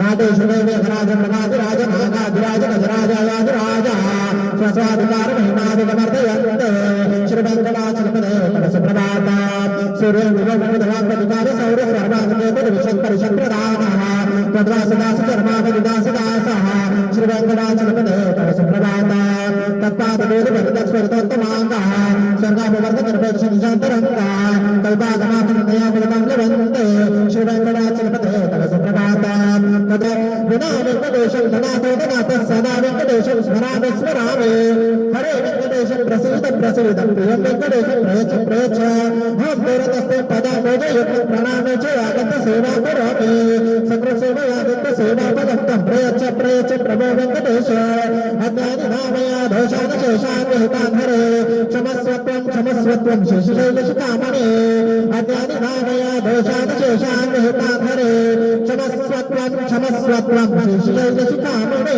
नाटेषु देवेशराज प्रभाधिराज नागाधिराज गजराजाधिराज स्वस्वाधिकार महिमादिकमर्दयन्ते श्रीवेङ्कटाचलपदे सुप्रभाता सूर्यविभवविधवाक्पतिकारि सौर्य सर्वाङ्गेतुर्विशङ्करिशङ्प्रदानः तद्वासदासधर्मावलिदासदासः श्रीवेङ्कटाचलपदे सुप्रभाता तत्पादवेदुपरितस्वरितोत्तमाङ्गः सर्वापवर्गनिर्भेदशनिशान्तरङ्गः कल्पागमात्मनयामुलमङ्गलवन्ते श्रीवेङ्कटाचलपदे सुप्रभाता तद विना वेङ्कटेशं धनातो धनातः सदा वेङ्कटेशं स्मरामि स्मरामि हरे वेङ्कटेशं प्रसीद प्रसीद प्रियं वेङ्कटेशं प्रयच्छ प्रयच्छ हम दूरतस्ते पदा मोदयुक्तं प्रणामे च आगत सेवा करोमि सकृसेवयागत सेवा पदक्तं प्रयच्छ प्रयच्छ प्रभो वेङ्कटेश अज्ञानिनामया दोषान् शेषान् विहितान् हरे क्षमस्वत्वं शेषशैलशिखामणे अज्ञानिनामया दोषान् शेषान् विहितान् हरे क्षमस्वत्वं शेषशैलशिखामणे